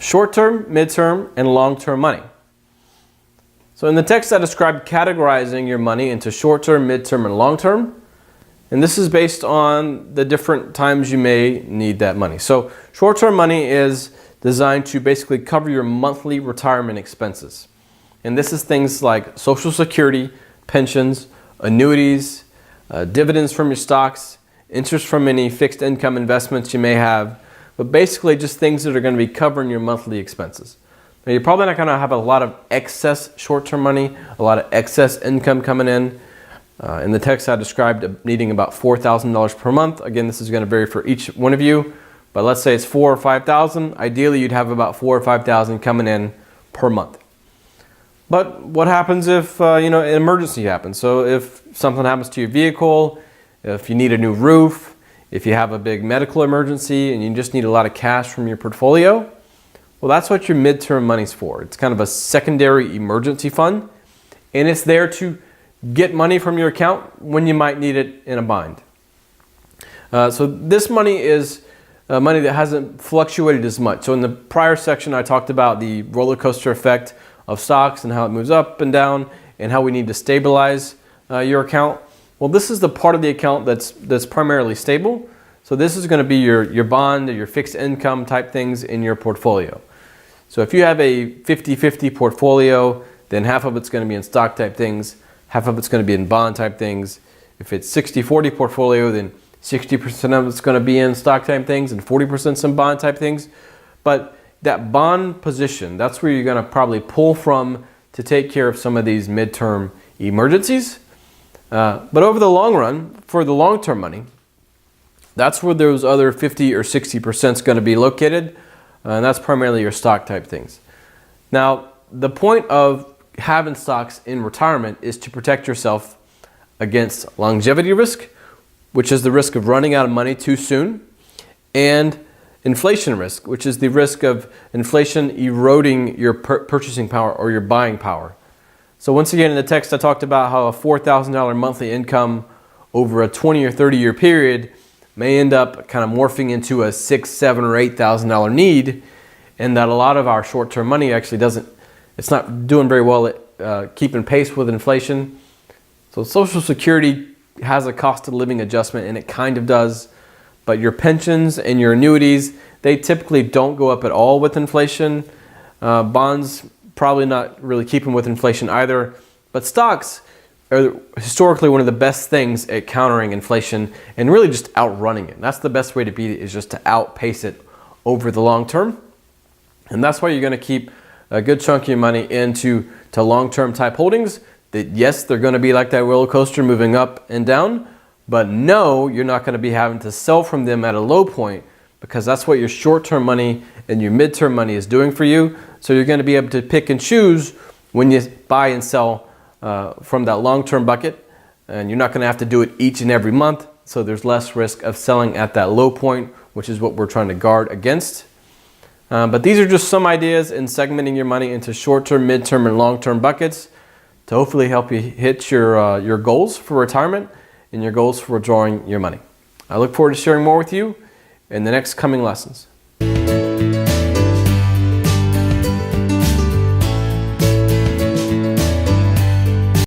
short-term, mid-term, and long-term money. So in the text I described categorizing your money into short-term, mid-term, and long-term. And this is based on the different times you may need that money. So short-term money is designed to basically cover your monthly retirement expenses. And this is things like Social Security, pensions, annuities, dividends from your stocks, interest from any fixed income investments you may have, but basically just things that are going to be covering your monthly expenses. Now, you're probably not going to have a lot of excess short-term money, a lot of excess income coming in. In the text I described needing about $4,000 per month. Again, this is going to vary for each one of you, but let's say it's $4,000 or $5,000. Ideally, you'd have about $4,000 or $5,000 coming in per month. But what happens if an emergency happens? So if something happens to your vehicle, if you need a new roof, if you have a big medical emergency and you just need a lot of cash from your portfolio, well, that's what your midterm money's for. It's kind of a secondary emergency fund, and it's there to get money from your account when you might need it in a bind. So this money is money that hasn't fluctuated as much. So in the prior section, I talked about the roller coaster effect of stocks and how it moves up and down and how we need to stabilize your account. Well, this is the part of the account that's primarily stable. So this is going to be your bond or your fixed income type things in your portfolio. So if you have a 50-50 portfolio, then half of it's going to be in stock type things, half of it's going to be in bond type things. If it's 60-40 portfolio, then 60% of it's going to be in stock type things and 40% some bond type things. But that bond position, that's where you're going to probably pull from to take care of some of these midterm emergencies. But over the long run, for the long-term money, that's where those other 50 or 60% is going to be located. And that's primarily your stock type things. Now, the point of having stocks in retirement is to protect yourself against longevity risk, which is the risk of running out of money too soon, and inflation risk, which is the risk of inflation eroding your purchasing power or your buying power. So once again, in the text I talked about how a $4,000 monthly income over a 20 or 30 year period may end up kind of morphing into a $6,000, $7,000 or $8,000 need, and that a lot of our short-term money actually it's not doing very well at keeping pace with inflation. So Social Security has a cost of living adjustment, and it kind of does, but your pensions and your annuities, they typically don't go up at all with inflation. Bonds, probably not really keeping with inflation either, but stocks are historically one of the best things at countering inflation and really just outrunning it. That's the best way to beat it, is just to outpace it over the long term. And that's why you're going to keep a good chunk of your money into long-term type holdings that, yes, they're going to be like that roller coaster moving up and down, but no, you're not going to be having to sell from them at a low point, because that's what your short-term money and your mid-term money is doing for you. So you're going to be able to pick and choose when you buy and sell from that long-term bucket, and you're not going to have to do it each and every month. So there's less risk of selling at that low point, which is what we're trying to guard against. But these are just some ideas in segmenting your money into short-term, mid-term, and long-term buckets to hopefully help you hit your goals for retirement and your goals for withdrawing your money. I look forward to sharing more with you in the next coming lessons.